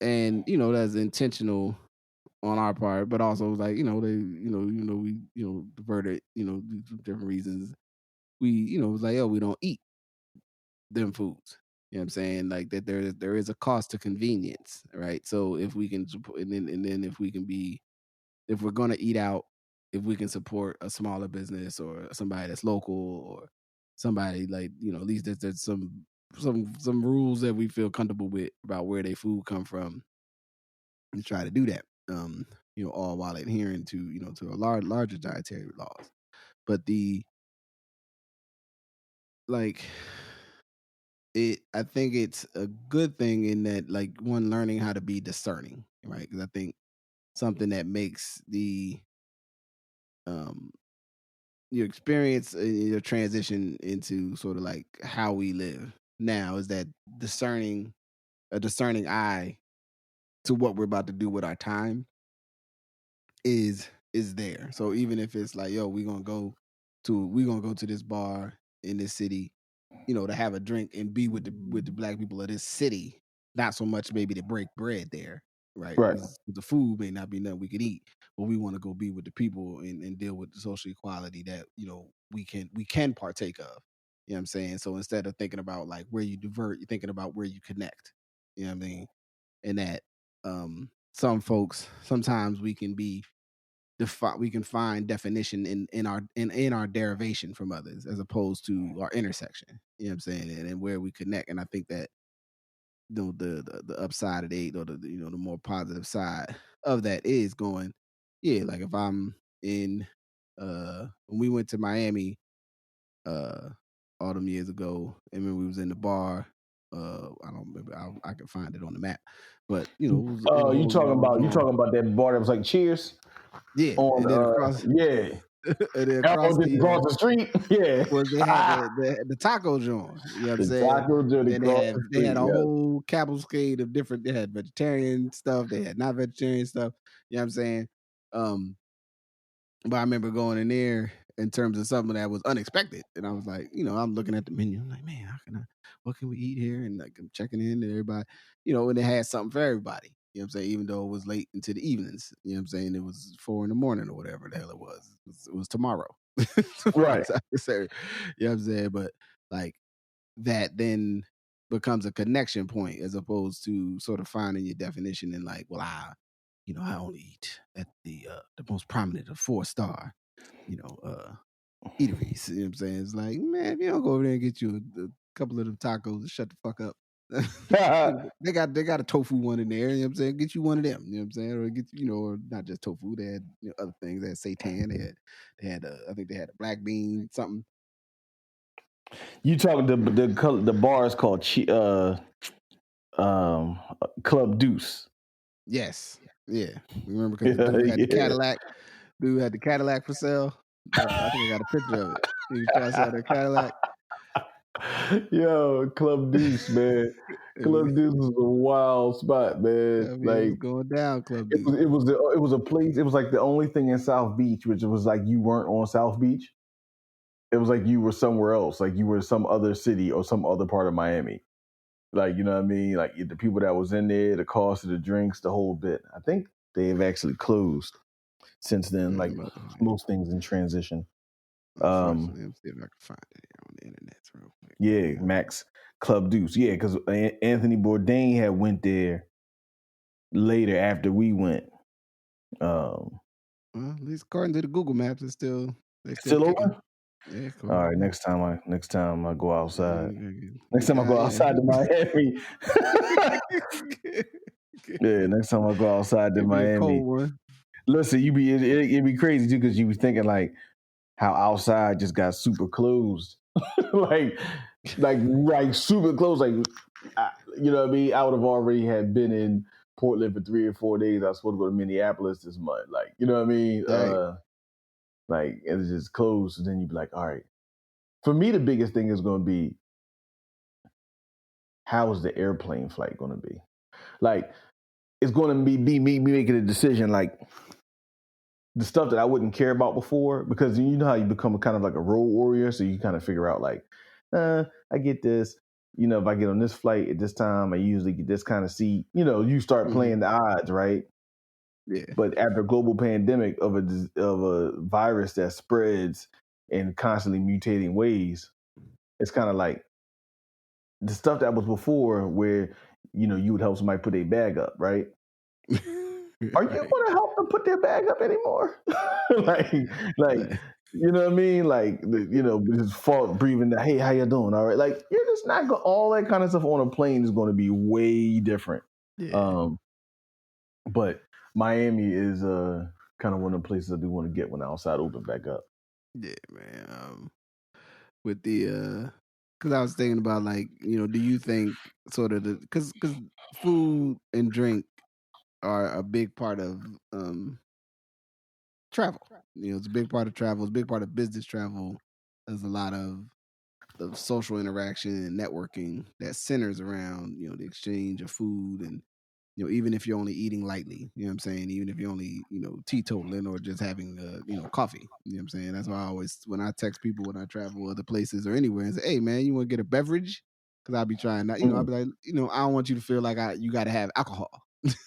that's intentional on our part, but also like, we diverted, due to different reasons. We, it's like, we don't eat them foods. You know what I'm saying? Like that there is a cost to convenience, right? So if we can support, and then if we're gonna eat out, if we can support a smaller business or somebody that's local or somebody like, at least there's some rules that we feel comfortable with about where their food come from, and try to do that. All while adhering to, to a larger dietary laws. But like I think it's a good thing in that, like, one, learning how to be discerning, right? Because I think something that makes um your experience, your transition into sort of like how we live now is that a discerning eye to what we're about to do with our time is there. So even if it's like, yo, we're gonna go to this bar in this city, to have a drink and be with the black people of this city, not so much maybe to break bread there, right? Right. Because the food may not be nothing we could eat, but we want to go be with the people and deal with the social equality that, we can partake of. You know what I'm saying? So instead of thinking about like where you divert, you're thinking about where you connect. You know what I mean? And that some folks, sometimes we can find definition in our derivation from others as opposed to our intersection. You know what I'm saying? And where we connect. And I think that, the upside of or the more positive side of that is going, yeah, like if I'm in when we went to Miami uh all them years ago, and when we was in the bar, I don't remember, I can find it on the map, but it was a You whole talking about that bar that was like Cheers yeah, on and then across yeah. and then Oh, across just across the street. Yeah. was they had the taco joint. You know what I'm The saying? taco joint Then across the they street. had a Yeah. whole cavalcade of different. They had vegetarian stuff. They had not vegetarian stuff. You know what I'm saying? Um, but I remember going in there in terms of something that was unexpected, and I was like, I'm looking at the menu. I'm like, man, what can we eat here? And like, I'm checking in, and everybody, and it had something for everybody. You know what I'm saying? Even though it was late into the evenings, you know what I'm saying? It was 4 a.m. or whatever the hell it was. It was tomorrow. Right. You know what I'm saying? But like that then becomes a connection point as opposed to sort of finding your definition and like, well, I only eat at the most prominent of 4-star, eateries. You know what I'm saying? It's like, man, if you don't go over there and get you a couple of them tacos and shut the fuck up. They got a tofu one in there. You know what I'm saying? Get you one of them. You know what I'm saying? Or get or not just tofu. They had other things. They had seitan. They had I think they had a black bean something. You talking the bar is called Club Deuce. Yes. Yeah. Remember because the dude had the Cadillac. Dude had the Cadillac for sale. I think I got a picture of it. He was trying to sell that Cadillac. Yo, Club Deuce, man. Club Deuce was a wild spot, man. I mean, it was Like going down, Club it Deuce. was a place. It was like the only thing in South Beach, which was like you weren't on South Beach. It was like you were somewhere else, like you were in some other city or some other part of Miami. Like, you know what I mean? Like the people that was in there, the cost of the drinks, the whole bit. I think they have actually closed since then. Like most things in transition. Unfortunately, let's see if I can find it here on the internet real quick. Yeah, Max Club Deuce. Yeah, because Anthony Bourdain had went there later after we went. Um, Well, at least according to the Google Maps, it's still Still kicking. open? Yeah, All right. Next time I go outside. Next Get time I go down, outside to Miami. Yeah, next time I go outside to It'd be a Miami. cold one. Listen, it'd be crazy too because you be thinking like how outside just got super closed, like super close. Like you know what I mean? I would have already had been in Portland for 3 or 4 days. I was supposed to go to Minneapolis this month. Like you know what I mean? Right. Like it's just closed. And then you'd be like, all right. For me, the biggest thing is going to be how is the airplane flight going to be? Like it's going to be me making a decision like the stuff that I wouldn't care about before, because you know how you become kind of like a road warrior. So you kind of figure out like, I get this, you know, if I get on this flight at this time, I usually get this kind of seat, you know, you start playing the odds, right? Yeah. But after a global pandemic of a virus that spreads in constantly mutating ways, it's kind of like the stuff that was before where, you know, you would help somebody put their bag up, right? Are you going to help them put their bag up anymore? like, you know what I mean? Like, you know, just fault breathing. Hey, how you doing? All right. Like, you're just not going. All that kind of stuff on a plane is going to be way different. Yeah. But Miami is kind of one of the places I do want to get when outside open back up. Yeah, man. With the because I was thinking about like, you know, do you think sort of because food and drink are a big part of travel. You know, it's a big part of travel. It's a big part of business travel. There's a lot of social interaction and networking that centers around, you know, the exchange of food and, you know, even if you're only eating lightly, you know what I'm saying? Even if you're only, you know, teetotaling or just having, you know, coffee, you know what I'm saying? That's why I always, when I text people when I travel other places or anywhere and say, hey, man, you want to get a beverage? Because I'll be trying not, you know, I'll be like, you know, I don't want you to feel like you got to have alcohol.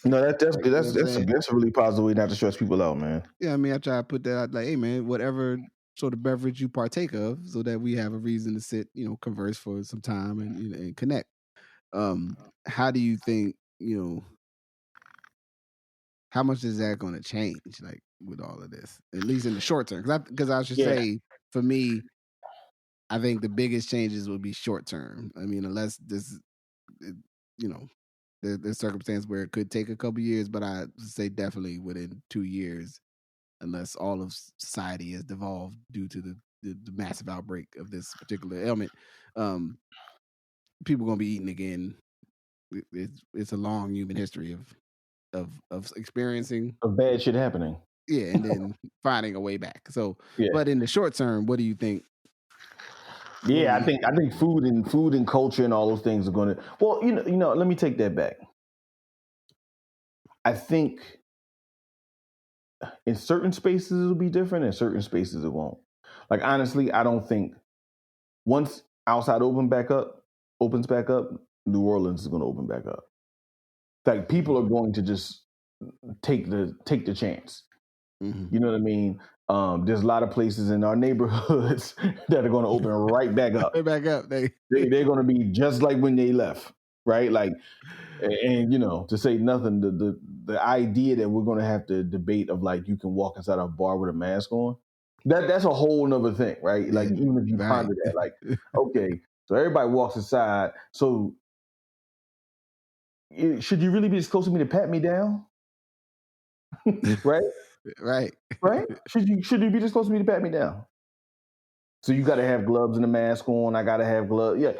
No, that's Like, you know what I'm saying? that's a really positive way not to stress people out, man. Yeah, I mean, I try to put that out like, hey, man, whatever sort of beverage you partake of, so that we have a reason to sit, you know, converse for some time and, you know, and connect. How do you think, you know, how much is that going to change, like with all of this, at least in the short term? Because I should say, for me, I think the biggest changes will be short term. I mean, unless this, you know, there's circumstance where it could take a couple years, but I say definitely within 2 years, unless all of society has devolved due to the massive outbreak of this particular ailment. People gonna be eating again. It's a long human history of experiencing Of bad shit happening. Yeah, and then finding a way back. So, Yeah. but in the short term, what do you think? Yeah, I think food and culture and all those things are going to. Well, you know. Let me take that back. I think in certain spaces it'll be different, in certain spaces it won't. Like honestly, I don't think once outside opens back up, New Orleans is going to open back up. Like people are going to just take the chance. You know what I mean? There's a lot of places in our neighborhoods that are going to open right back up. They're back up. They're going to be just like when they left, right? Like, and you know, to say nothing, the idea that we're going to have to debate of like you can walk inside a bar with a mask on, that's a whole nother thing, right? Like even if you ponder that, like, okay, so everybody walks inside, so should you really be this close to me to pat me down? Right? Right. Should you be this close to me to pat me down? So you got to have gloves and a mask on. I got to have gloves. Yeah.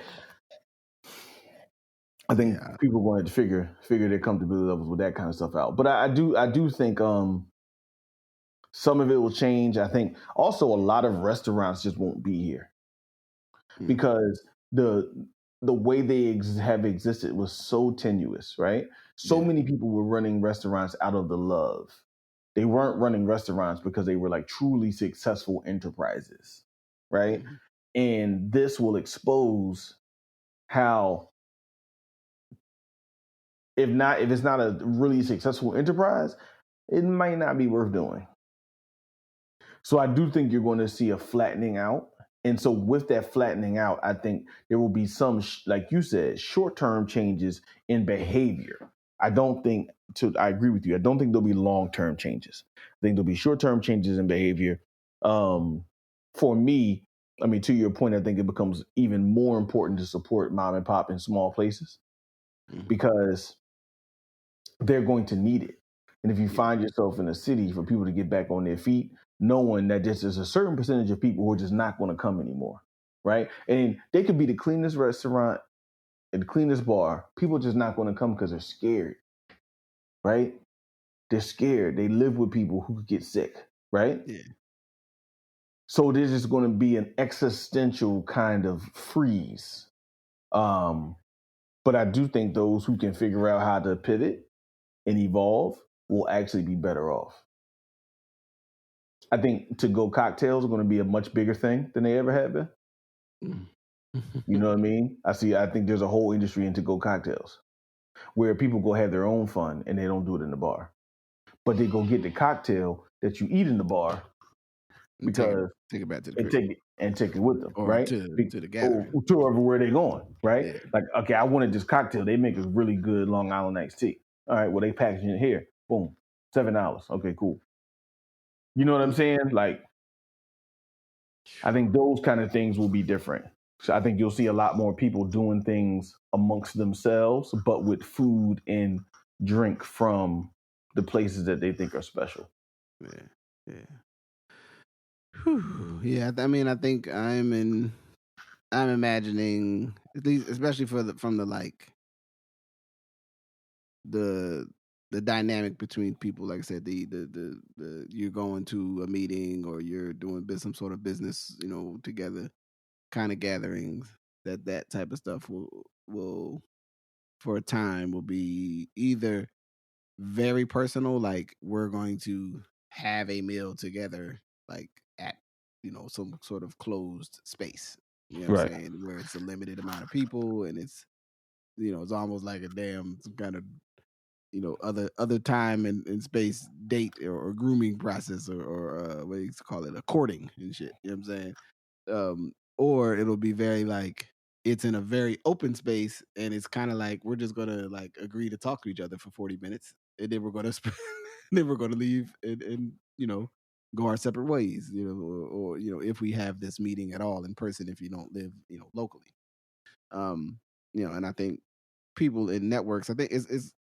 I think people are going to figure their comfortability levels with that kind of stuff out. But I do think some of it will change. I think also a lot of restaurants just won't be here because the way they have existed was so tenuous, right? So many people were running restaurants out of the love. They weren't running restaurants because they were like truly successful enterprises, right? And this will expose how if it's not a really successful enterprise, it might not be worth doing. So I do think you're going to see a flattening out. And so with that flattening out, I think there will be some, like you said, short-term changes in behavior. I agree with you. I don't think there'll be long-term changes. I think there'll be short-term changes in behavior. For me, I mean, to your point, I think it becomes even more important to support mom and pop in small places because they're going to need it. And if you find yourself in a city for people to get back on their feet, knowing that there's a certain percentage of people who are just not going to come anymore, right? And they could be the cleanest restaurant and the cleanest bar. People are just not going to come because they're scared, right? They're scared. They live with people who could get sick, right? Yeah. So there's just going to be an existential kind of freeze. But I do think those who can figure out how to pivot and evolve will actually be better off. I think to-go cocktails are going to be a much bigger thing than they ever have been. You know what I mean? I think there's a whole industry in to-go cocktails where people go have their own fun and they don't do it in the bar. But they go get the cocktail that you eat in the bar because take it back to the crib. Take it with them, or right? to the gathering. Or to everywhere they're going, right? Yeah. Like, okay, I wanted this cocktail. They make a really good Long Island iced tea. All right, well, they packaging it here. Boom, $7. Okay, cool. You know what I'm saying? Like, I think those kind of things will be different. So I think you'll see a lot more people doing things amongst themselves, but with food and drink from the places that they think are special. Yeah. Whew. Yeah, I mean, I think I'm imagining, at least, especially from the like the dynamic between people. Like I said, the you're going to a meeting or you're doing some sort of business, together, kind of gatherings. That type of stuff will for a time will be either very personal, like we're going to have a meal together, like at some sort of closed space. You know what I'm saying? Where it's a limited amount of people, and it's it's almost like a damn some kind of other time and space date or grooming process or what do you call it, a courting and shit. You know what I'm saying? Or it'll be very like it's in a very open space and it's kind of like we're just gonna like agree to talk to each other for 40 minutes and then we're gonna then we're gonna leave and go our separate ways. Or if we have this meeting at all in person, if you don't live locally. And I think people in networks, I think it's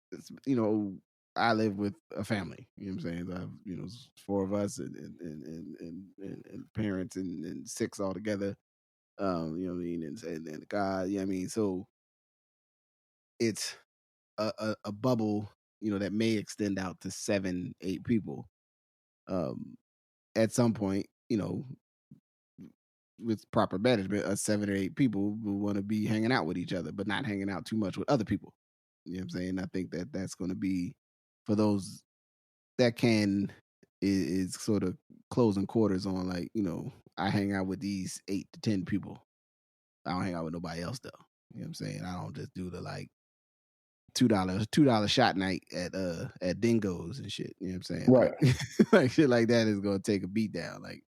I live with a family. You know what I'm saying? I have, it's 4 of us and parents and 6 altogether. You know what I mean? And God, you know what I mean? So it's a bubble, that may extend out to 7, 8 people. At some point, with proper management, 7 or 8 people will want to be hanging out with each other, but not hanging out too much with other people. You know what I'm saying? I think that's going to be for those that is sort of closing quarters on, like, I hang out with these 8 to 10 people. I don't hang out with nobody else though. You know what I'm saying? I don't just do the like $2 shot night at Dingo's and shit. You know what I'm saying? Right. Like shit like that is gonna take a beat down. Like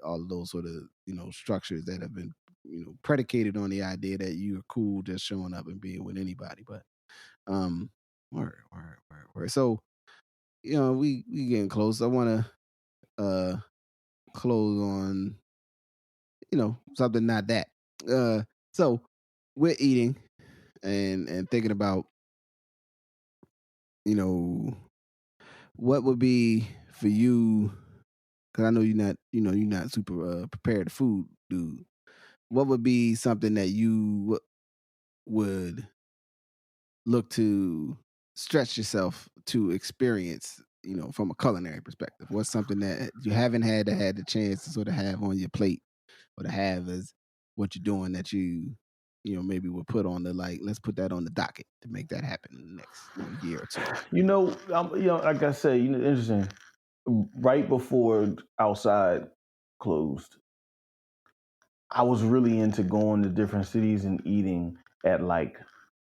all of those sort of structures that have been predicated on the idea that you're cool just showing up and being with anybody. But word. So we getting close. I want to close on something not that. So we're eating and thinking about what would be for you, because I know you're not super prepared food dude. What would be something that you would look to stretch yourself to experience, from a culinary perspective? What's something that you haven't had the chance to sort of have on your plate, or to have as what you're doing that you maybe would put on the, like, let's put that on the docket to make that happen in the next year or 2? Like I said, interesting. Right before Outside closed, I was really into going to different cities and eating at like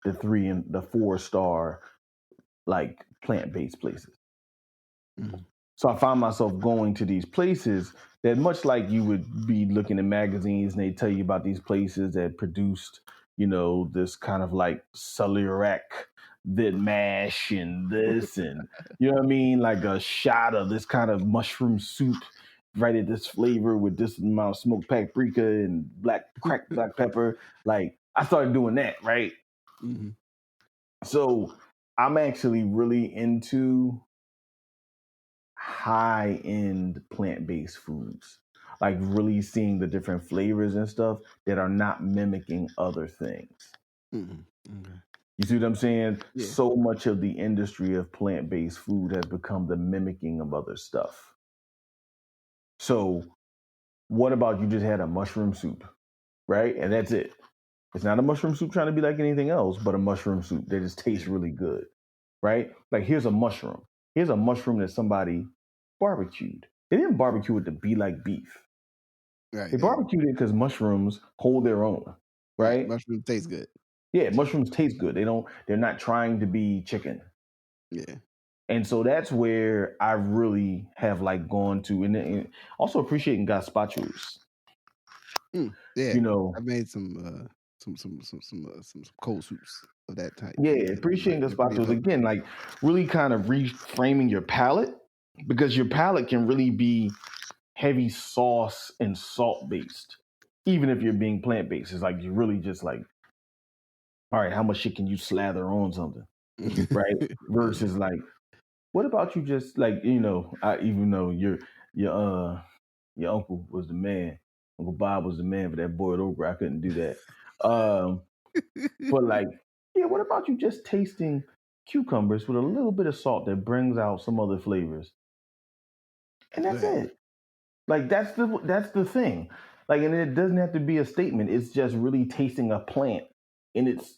the 3 and the 4-star like plant-based places. Mm-hmm. So I found myself going to these places that, much like you would be looking at magazines and they tell you about these places that produced this kind of like celeriac, that mash and this, and you know what I mean, like a shot of this kind of mushroom soup, right at this flavor with this amount of smoked paprika and cracked black pepper. Like I started doing that, right? Mm-hmm. So I'm actually really into high-end plant-based foods, like really seeing the different flavors and stuff that are not mimicking other things. Mm-hmm. Okay. You see what I'm saying? Yeah. So much of the industry of plant-based food has become the mimicking of other stuff. So what about you just had a mushroom soup, right? And that's it. It's not a mushroom soup trying to be like anything else, but a mushroom soup that just tastes really good, right? Like here's a mushroom. Here's a mushroom that somebody barbecued. They didn't barbecue it to be like beef. Right. They barbecued it because mushrooms hold their own, right? Mushroom tastes good. Yeah, mushrooms taste good. They're not trying to be chicken. Yeah. And so that's where I really have like gone to, and also appreciating gazpachos. Yeah. You know, I've made some cold soups of that type. yeah, appreciating gazpachos again, like really kind of reframing your palate, because your palate can really be heavy sauce and salt based, even if you're being plant based. It's like you're really just like, all right, how much shit can you slather on something, right? Versus like, what about you just like, even though your uncle was the man, Uncle Bob was the man for that boiled okra, I couldn't do that. But like, yeah, what about you just tasting cucumbers with a little bit of salt that brings out some other flavors, and that's it. Like that's the thing. Like, and it doesn't have to be a statement. It's just really tasting a plant in its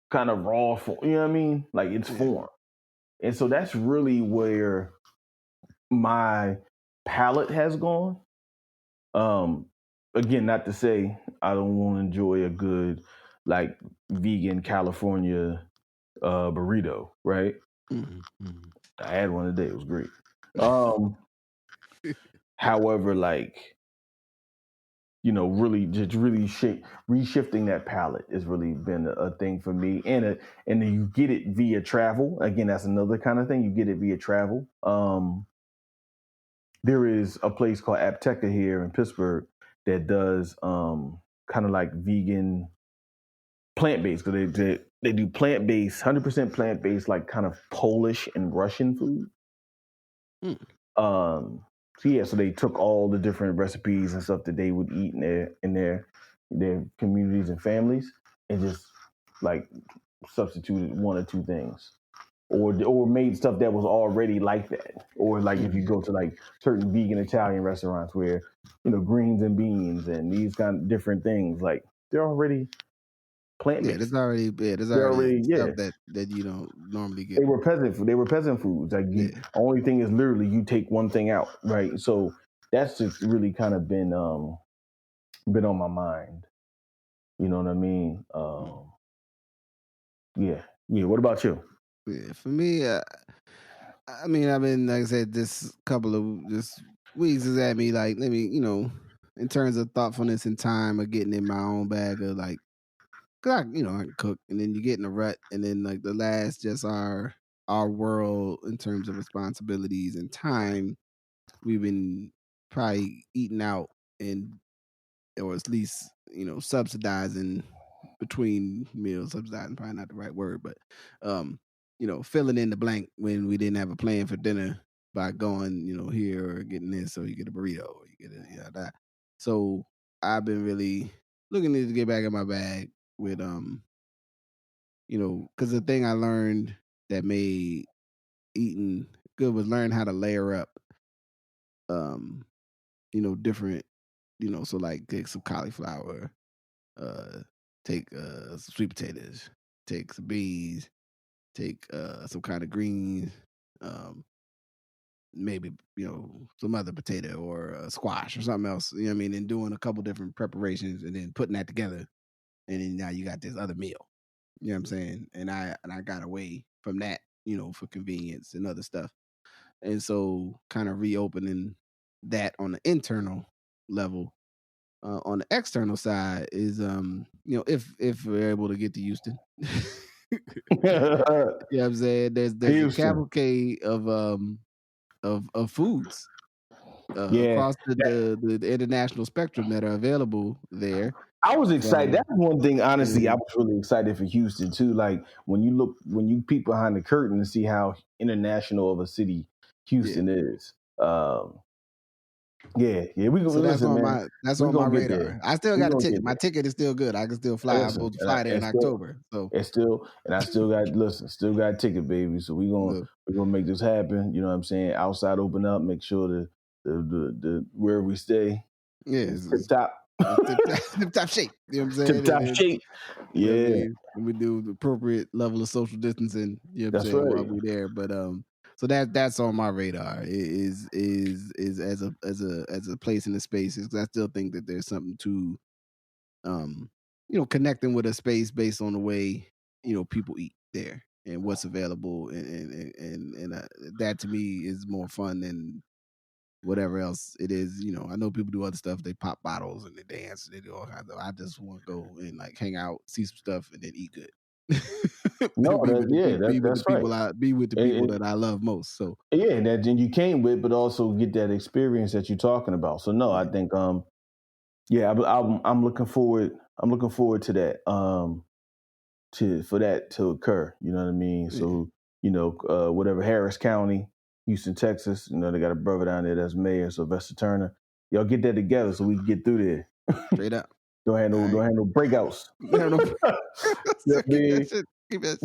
kind of raw form. You know what I mean? Like its form. And so that's really where my palate has gone. Again, not to say I don't want to enjoy a good like vegan California burrito, right? Mm-hmm. I had one today. It was great. However, like, really just really reshifting that palette has really been a thing for me. And then you get it via travel. Again, that's another kind of thing. You get it via travel. There is a place called Apteca here in Pittsburgh that does kind of like vegan plant-based, because they do plant-based, 100% plant-based, like kind of Polish and Russian food. So they took all the different recipes and stuff that they would eat in their communities and families, and just like substituted one or two things, or made stuff that was already like that. Or like if you go to like certain vegan Italian restaurants where greens and beans and these kind of different things, like they're already plant-based. There's already stuff that you don't normally get. They were peasant foods. Like the only thing is literally you take one thing out, right? So that's just really kind of been on my mind. You know what I mean? Yeah. What about you? Yeah, for me, I mean, I've been, like I said, this couple of weeks is at me like, let me, in terms of thoughtfulness and time of getting in my own bag of like, cause I can cook, and then you get in a rut, and then like the last just our world in terms of responsibilities and time, we've been probably eating out or at least subsidizing between meals. Subsidizing probably not the right word, but filling in the blank when we didn't have a plan for dinner by going here or getting this, so you get a burrito or you get that. So I've been really looking to get back in my bag with because the thing I learned that made eating good was learn how to layer up different, so like take some cauliflower, take some sweet potatoes, take some beans, take some kind of greens, maybe some other potato or a squash or something else. You know what I mean? And doing a couple different preparations and then putting that together, and then now you got this other meal. You know what I'm saying? And I got away from that, for convenience and other stuff. And so kind of reopening that on the internal level. On the external side is if we're able to get to Houston. You know what I'm saying? There's a Houston. cavalcade of foods across the international spectrum that are available there. I was excited. So, That's one thing, honestly, I was really excited for Houston too. Like when you peek behind the curtain and see how international of a city Houston is. Yeah, we gonna so that's listen, on man. my Get radar. there. I still got a ticket. My ticket is still good. I can still fly. I'm supposed to fly there in October. So I still got a ticket, baby. So we're gonna make this happen. You know what I'm saying? Outside open up, make sure the where we stay is tip top. Tip top shape. You know what I'm saying? Tip top shape. Yeah. You know what I mean? We do the appropriate level of social distancing, you know what I'm saying, while we're there. But so that's on my radar. Is as a place in the space, because I still think that there's something to connecting with a space based on the way, people eat there and what's available, and that to me is more fun than whatever else it is. I know people do other stuff. They pop bottles and they dance and they do all kinds of. I just want to go and like hang out, see some stuff, and then eat good. Be with the people that I love most. So that then you came with, but also get that experience that you're talking about. So no, I think I'm looking forward. I'm looking forward to that. For that to occur. You know what I mean? So whatever Harris County, Houston, Texas. They got a brother down there that's mayor, Sylvester Turner. Y'all get that together so we can get through there. Straight up. Don't have no breakouts. Keep that shit. Keep it.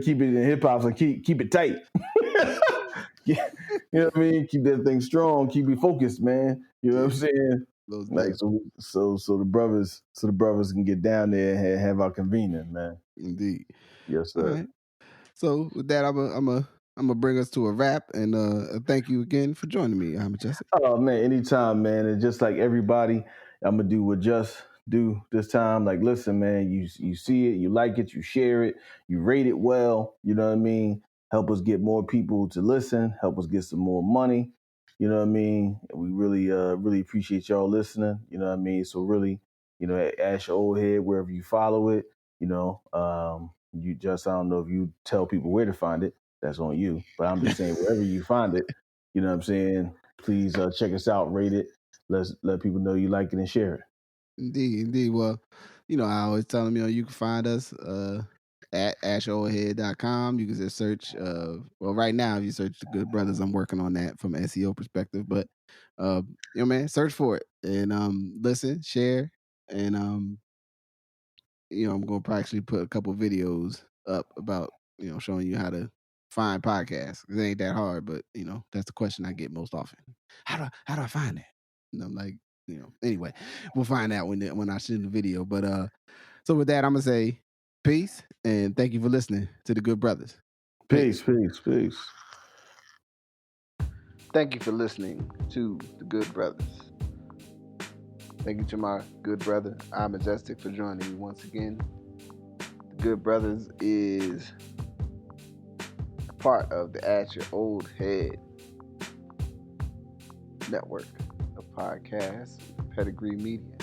Keep it in hip hop. So keep it tight. You know what I mean? Keep that thing strong. Keep it focused, man. You know what I'm saying? Like so the brothers can get down there and have our convening, man. Indeed. Yes, sir. All right. So with that, I'm gonna bring us to a wrap, and thank you again for joining me, Majestic. Oh man, anytime, man. And just like everybody, I'm gonna do what Just do this time. Like, listen, man, you see it, you like it, you share it, you rate it well. You know what I mean? Help us get more people to listen. Help us get some more money. You know what I mean? We really appreciate y'all listening. You know what I mean? So really, ask your Oldhead wherever you follow it. You just, I don't know if you tell people where to find it. That's on you. But I'm just saying, wherever you find it, you know what I'm saying? Please check us out, rate it. Let people know you like it and share it. Indeed. Well, I always tell them, you can find us at asholdhead.com. You can just search. Right now, if you search The Good Brothers, I'm working on that from an SEO perspective. But, man, search for it and listen, share. And, I'm going to probably actually put a couple videos up about, showing you how to find podcasts. It ain't that hard, but, that's the question I get most often. How do I find that? And I'm like, anyway, we'll find out when I shoot the video. But so with that, I'm gonna say peace and thank you for listening to The Good Brothers. Peace. Thank you for listening to The Good Brothers. Thank you to my good brother, Majestic, for joining me once again. The Good Brothers is a part of the At Your Oldhead network of podcasts, Pedigree Media,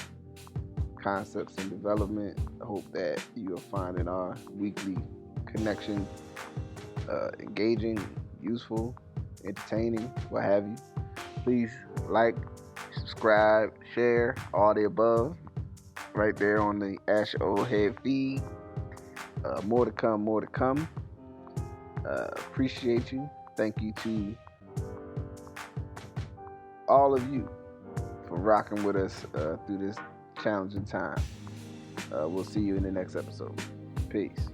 Concepts and Development. I hope that you are finding our weekly connection engaging, useful, entertaining, what have you. Please like, subscribe, share, all the above, right there on the Ash Oldhead feed. More to come. Appreciate you. Thank you to all of you for rocking with us through this challenging time. We'll see you in the next episode. Peace.